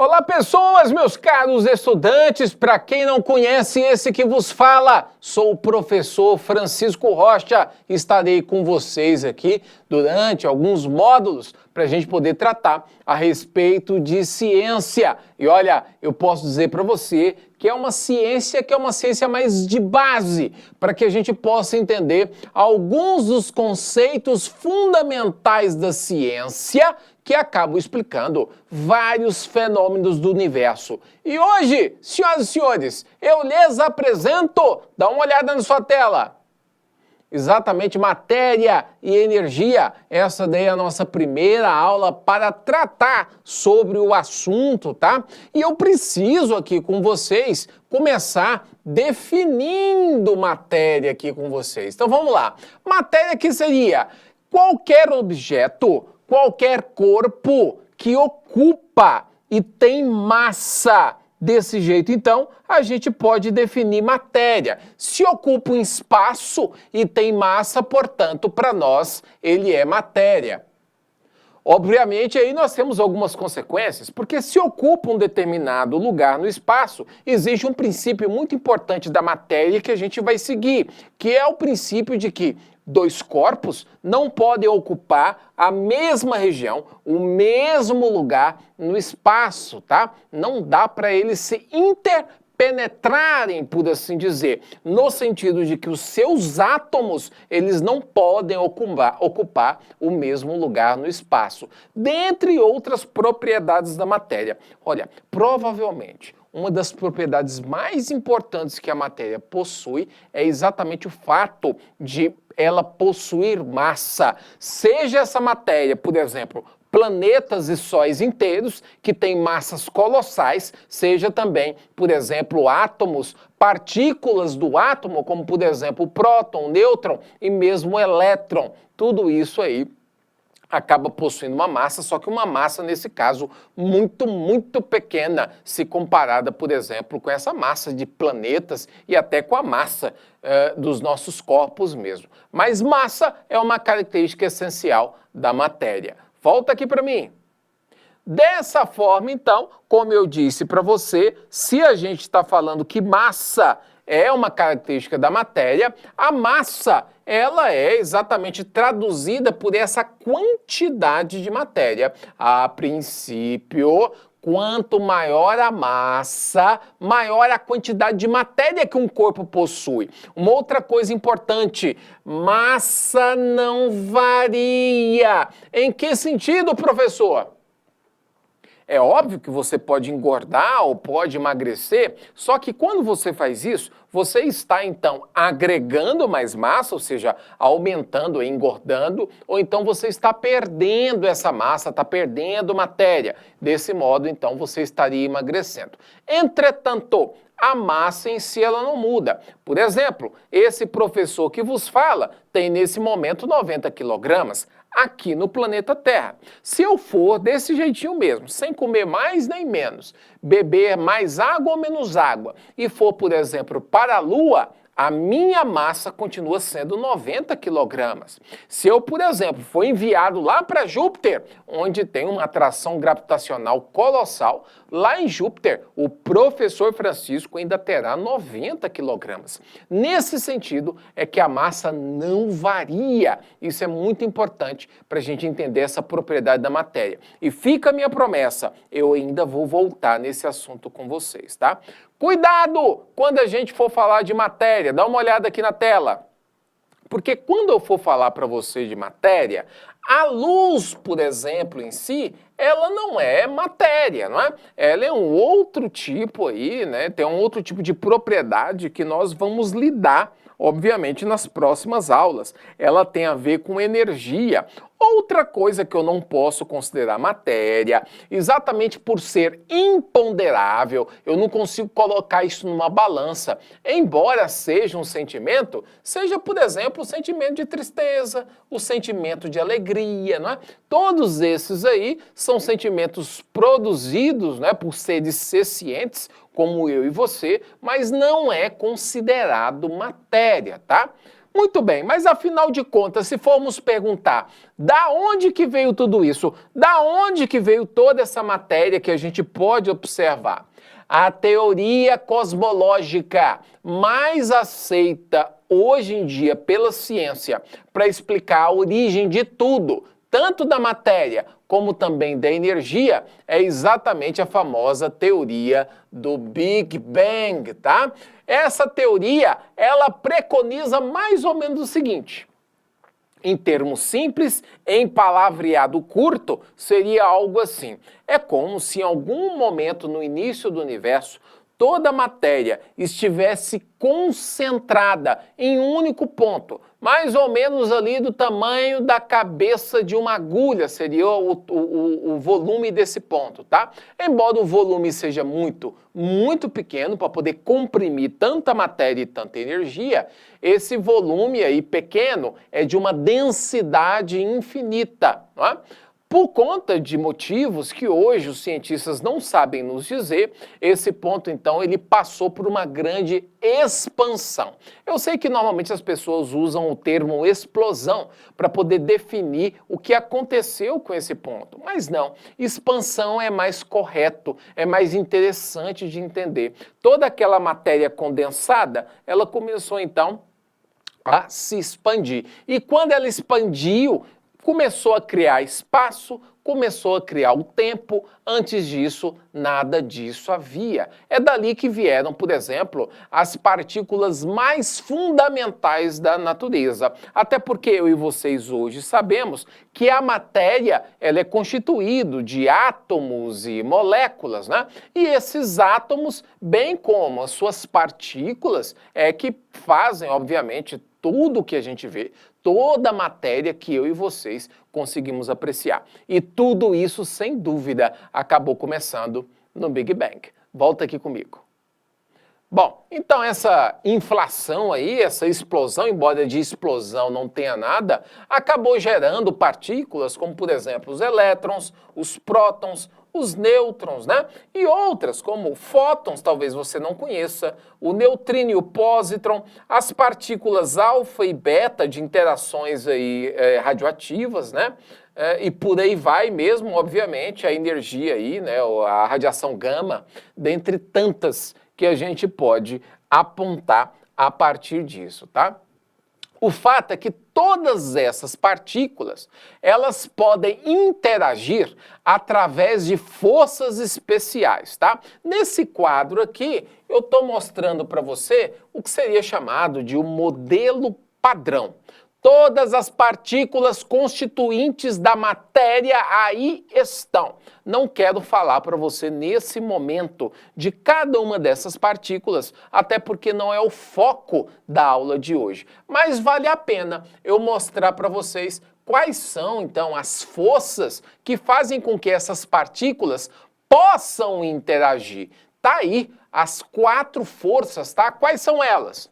Olá pessoas, meus caros estudantes, para quem não conhece esse que vos fala, sou o professor Francisco Rocha, estarei com vocês aqui durante alguns módulos para a gente poder tratar a respeito de ciência. E olha, eu posso dizer para você que é uma ciência mais de base, para que a gente possa entender alguns dos conceitos fundamentais da ciência que acabam explicando vários fenômenos do universo. E hoje, senhoras e senhores, eu lhes apresento, dá uma olhada na sua tela, exatamente matéria e energia. Essa daí é a nossa primeira aula para tratar sobre o assunto, tá? E eu preciso aqui com vocês começar definindo matéria aqui com vocês. Então vamos lá. Matéria que seria qualquer objeto, qualquer corpo que ocupa e tem massa. Desse jeito, então, a gente pode definir matéria. Se ocupa um espaço e tem massa, portanto, para nós, ele é matéria. Obviamente, aí nós temos algumas consequências, porque se ocupa um determinado lugar no espaço, existe um princípio muito importante da matéria que a gente vai seguir, que é o princípio de que dois corpos não podem ocupar a mesma região, o mesmo lugar no espaço, tá? Não dá para eles se interpenetrarem, por assim dizer, no sentido de que os seus átomos, eles não podem ocupar o mesmo lugar no espaço, dentre outras propriedades da matéria. Olha, provavelmente uma das propriedades mais importantes que a matéria possui é exatamente o fato de ela possuir massa. Seja essa matéria, por exemplo, planetas e sóis inteiros que têm massas colossais, seja também, por exemplo, átomos, partículas do átomo, como por exemplo o próton, o nêutron e mesmo o elétron. Tudo isso aí acaba possuindo uma massa, só que uma massa, nesse caso, muito pequena, se comparada, por exemplo, com essa massa de planetas e até com a massa dos nossos corpos mesmo. Mas massa é uma característica essencial da matéria. Volta aqui para mim. Dessa forma, então, como eu disse para você, se a gente está falando que massa é uma característica da matéria, a massa, ela é exatamente traduzida por essa quantidade de matéria. A princípio, quanto maior a massa, maior a quantidade de matéria que um corpo possui. Uma outra coisa importante, massa não varia. Em que sentido, professor? É óbvio que você pode engordar ou pode emagrecer, só que quando você faz isso, você está então agregando mais massa, ou seja, aumentando e engordando, ou então você está perdendo essa massa, está perdendo matéria. Desse modo, então, você estaria emagrecendo. Entretanto, a massa em si ela não muda. Por exemplo, esse professor que vos fala tem nesse momento 90 quilogramas. Aqui no planeta Terra. Se eu for desse jeitinho mesmo, sem comer mais nem menos, beber mais água ou menos água, e for, por exemplo, para a Lua, a minha massa continua sendo 90 quilogramas. Se eu, por exemplo, for enviado lá para Júpiter, onde tem uma atração gravitacional colossal, lá em Júpiter, o professor Francisco ainda terá 90 quilogramas. Nesse sentido, é que a massa não varia. Isso é muito importante para a gente entender essa propriedade da matéria. E fica a minha promessa, eu ainda vou voltar nesse assunto com vocês, tá? Cuidado quando a gente for falar de matéria, dá uma olhada aqui na tela. Porque quando eu for falar para você de matéria, a luz, por exemplo, em si, ela não é matéria, não é? Ela é um outro tipo aí, né? Tem um outro tipo de propriedade que nós vamos lidar, obviamente, nas próximas aulas. Ela tem a ver com energia. Outra coisa que eu não posso considerar matéria, exatamente por ser imponderável, eu não consigo colocar isso numa balança. Embora seja um sentimento, seja, por exemplo, o sentimento de tristeza, o sentimento de alegria, não é? Todos esses aí são sentimentos produzidos, né, por seres sencientes, como eu e você, mas não é considerado matéria, tá? Muito bem, mas afinal de contas, se formos perguntar da onde que veio tudo isso, da onde que veio toda essa matéria que a gente pode observar? A teoria cosmológica mais aceita hoje em dia pela ciência para explicar a origem de tudo, tanto da matéria como também da energia, é exatamente a famosa teoria do Big Bang, tá? Essa teoria, ela preconiza mais ou menos o seguinte: em termos simples, em palavreado curto, seria algo assim. É como se em algum momento no início do universo, toda a matéria estivesse concentrada em um único ponto, mais ou menos ali do tamanho da cabeça de uma agulha, seria o volume desse ponto, tá? Embora o volume seja muito pequeno para poder comprimir tanta matéria e tanta energia, esse volume aí pequeno é de uma densidade infinita, não é? Por conta de motivos que hoje os cientistas não sabem nos dizer, esse ponto, então, ele passou por uma grande expansão. Eu sei que normalmente as pessoas usam o termo explosão para poder definir o que aconteceu com esse ponto, mas não, expansão é mais correto, é mais interessante de entender. Toda aquela matéria condensada, ela começou, então, a se expandir. E quando ela expandiu, começou a criar espaço, começou a criar o tempo. Antes disso, nada disso havia. É dali que vieram, por exemplo, as partículas mais fundamentais da natureza. Até porque eu e vocês hoje sabemos que a matéria ela é constituída de átomos e moléculas, né? E esses átomos, bem como as suas partículas, é que fazem, obviamente, tudo o que a gente vê, toda a matéria que eu e vocês conseguimos apreciar. E tudo isso, sem dúvida, acabou começando no Big Bang. Volta aqui comigo. Bom, então essa inflação aí, essa explosão, embora de explosão não tenha nada, acabou gerando partículas como, por exemplo, os elétrons, os prótons, os nêutrons, né? E outras, como fótons, talvez você não conheça, o neutrino e o pósitron, as partículas alfa e beta de interações aí, radioativas, né? E por aí vai mesmo, obviamente, a energia aí, né? A radiação gama, dentre tantas que a gente pode apontar a partir disso, tá? O fato é que todas essas partículas, elas podem interagir através de forças especiais, tá? Nesse quadro aqui, eu estou mostrando para você o que seria chamado de um modelo padrão. Todas as partículas constituintes da matéria aí estão. Não quero falar para você nesse momento de cada uma dessas partículas, até porque não é o foco da aula de hoje. Mas vale a pena eu mostrar para vocês quais são, então, as forças que fazem com que essas partículas possam interagir. Tá aí as 4 forças, tá? Quais são elas?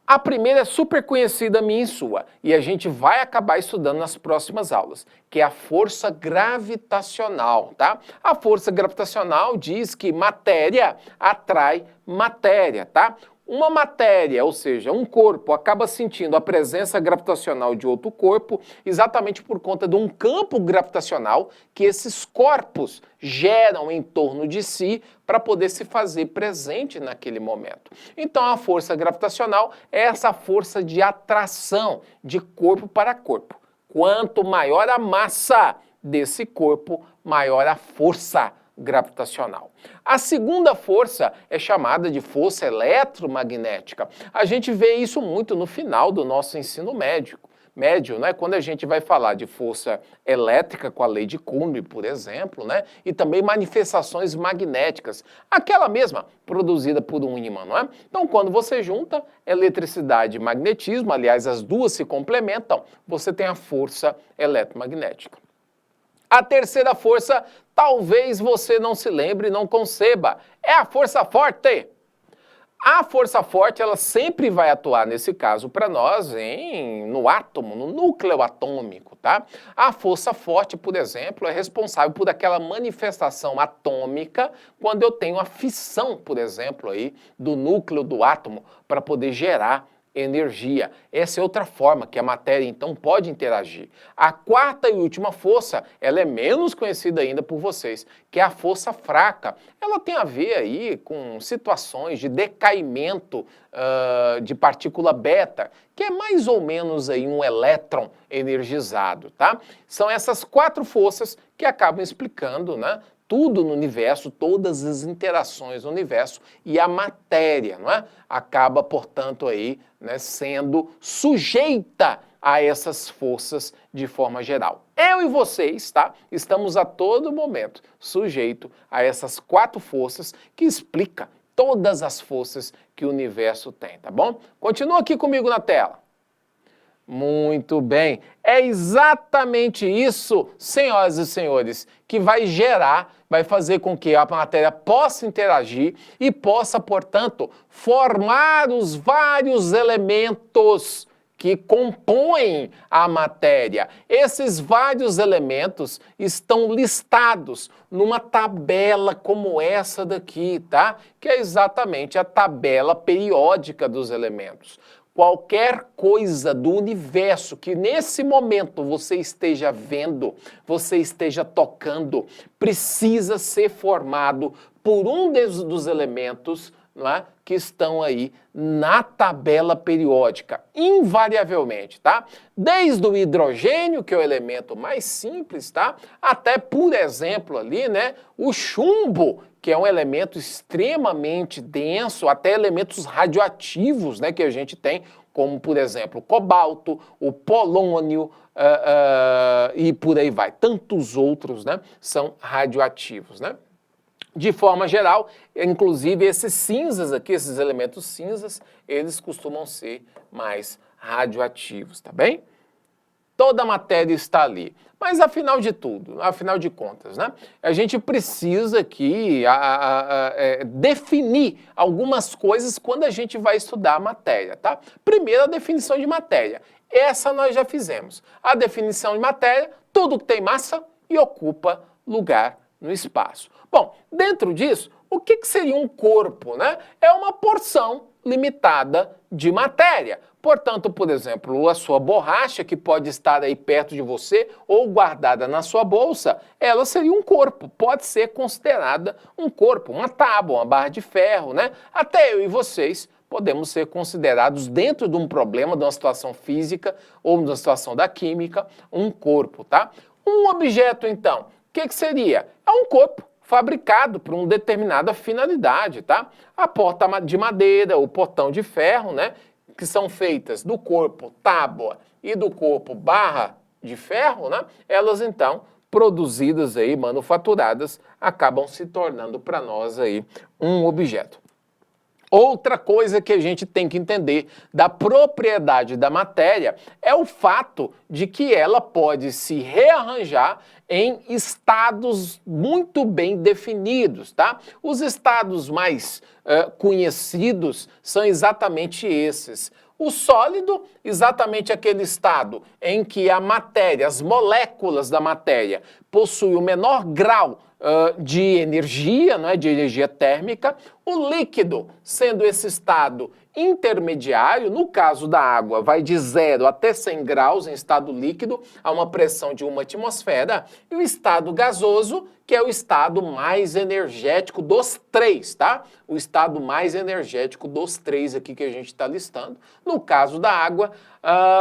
A primeira é super conhecida minha e sua, e a gente vai acabar estudando nas próximas aulas, que é a força gravitacional, tá? A força gravitacional diz que matéria atrai matéria, tá? Uma matéria, ou seja, um corpo, acaba sentindo a presença gravitacional de outro corpo exatamente por conta de um campo gravitacional que esses corpos geram em torno de si para poder se fazer presente naquele momento. Então a força gravitacional é essa força de atração de corpo para corpo. Quanto maior a massa desse corpo, maior a força gravitacional. A segunda força é chamada de força eletromagnética. A gente vê isso muito no final do nosso ensino médio, né? Quando a gente vai falar de força elétrica com a lei de Coulomb, por exemplo, né? E também manifestações magnéticas, aquela mesma produzida por um ímã, não é? Então, quando você junta eletricidade e magnetismo, aliás, as duas se complementam, você tem a força eletromagnética. A terceira força, talvez você não se lembre, não conceba, é a força forte. A força forte, ela sempre vai atuar, nesse caso, para nós, no átomo, no núcleo atômico, tá? A força forte, por exemplo, é responsável por aquela manifestação atômica quando eu tenho a fissão, por exemplo, aí, do núcleo do átomo para poder gerar energia. Essa é outra forma que a matéria, então, pode interagir. A quarta e última força, ela é menos conhecida ainda por vocês, que é a força fraca. Ela tem a ver aí com situações de decaimento de partícula beta, que é mais ou menos aí um elétron energizado, tá? São essas quatro forças que acabam explicando, né, tudo no universo, todas as interações no universo, e a matéria, não é? Acaba, portanto, aí, né, sendo sujeita a essas forças de forma geral. Eu e vocês, tá? Estamos a todo momento sujeito a essas quatro forças que explica todas as forças que o universo tem, tá bom? Continua aqui comigo na tela. Muito bem. É exatamente isso, senhoras e senhores, que vai fazer com que a matéria possa interagir e possa, portanto, formar os vários elementos que compõem a matéria. Esses vários elementos estão listados numa tabela como essa daqui, tá? Que é exatamente a tabela periódica dos elementos. Qualquer coisa do universo que nesse momento você esteja vendo, você esteja tocando, precisa ser formado por um dos elementos, não é, que estão aí na tabela periódica, invariavelmente, tá? Desde o hidrogênio, que é o elemento mais simples, tá? Até, por exemplo, ali, né, o chumbo, que é um elemento extremamente denso, até elementos radioativos, né, que a gente tem, como, por exemplo, o cobalto, o polônio e por aí vai. Tantos outros, né, são radioativos, né? De forma geral, inclusive esses cinzas aqui, esses elementos cinzas, eles costumam ser mais radioativos, tá bem? Toda a matéria está ali. Mas afinal de tudo, afinal de contas, né, a gente precisa aqui definir algumas coisas quando a gente vai estudar a matéria, tá? Primeiro, a definição de matéria. Essa nós já fizemos. A definição de matéria, tudo que tem massa e ocupa lugar no espaço. Bom, dentro disso, o que seria um corpo, né? É uma porção limitada de matéria. Portanto, por exemplo, a sua borracha, que pode estar aí perto de você ou guardada na sua bolsa, ela seria um corpo, pode ser considerada um corpo, uma tábua, uma barra de ferro, né? Até eu e vocês podemos ser considerados, dentro de um problema, de uma situação física ou de uma situação da química, um corpo, tá? Um objeto, então, o que seria? É um corpo fabricado por uma determinada finalidade, tá? A porta de madeira, o portão de ferro, né? Que são feitas do corpo tábua e do corpo barra de ferro, né? Elas, então, produzidas aí, manufaturadas, acabam se tornando para nós aí um objeto. Outra coisa que a gente tem que entender da propriedade da matéria é o fato de que ela pode se rearranjar em estados muito bem definidos, tá? Os estados mais conhecidos são exatamente esses. O sólido, exatamente aquele estado em que a matéria, as moléculas da matéria, possuem o menor grau de energia, não é, de energia térmica. O líquido, sendo esse estado intermediário, no caso da água, vai de 0 até 100 graus em estado líquido, a uma pressão de 1 atmosfera, e o estado gasoso, que é o estado mais energético dos três, tá? O estado mais energético dos três aqui que a gente está listando. No caso da água,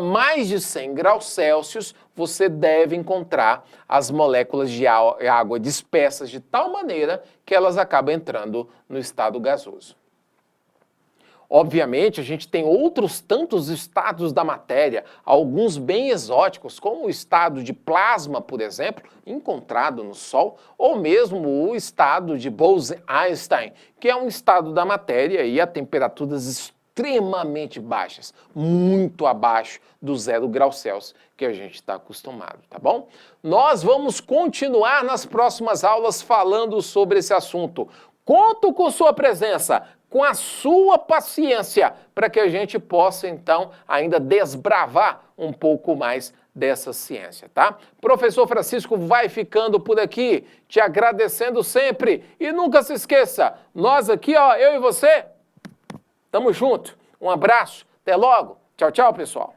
mais de 100 graus Celsius, você deve encontrar as moléculas de água dispersas de tal maneira que elas acabam entrando no estado gasoso. Obviamente, a gente tem outros tantos estados da matéria, alguns bem exóticos, como o estado de plasma, por exemplo, encontrado no Sol, ou mesmo o estado de Bose-Einstein, que é um estado da matéria e a temperaturas extremamente baixas, muito abaixo do 0 graus Celsius que a gente está acostumado, tá bom? Nós vamos continuar nas próximas aulas falando sobre esse assunto. Conto com sua presença, com a sua paciência, para que a gente possa, então, ainda desbravar um pouco mais dessa ciência, tá? Professor Francisco vai ficando por aqui, te agradecendo sempre. E nunca se esqueça, nós aqui, ó, eu e você, tamo junto. Um abraço, Até logo. Tchau, tchau, pessoal.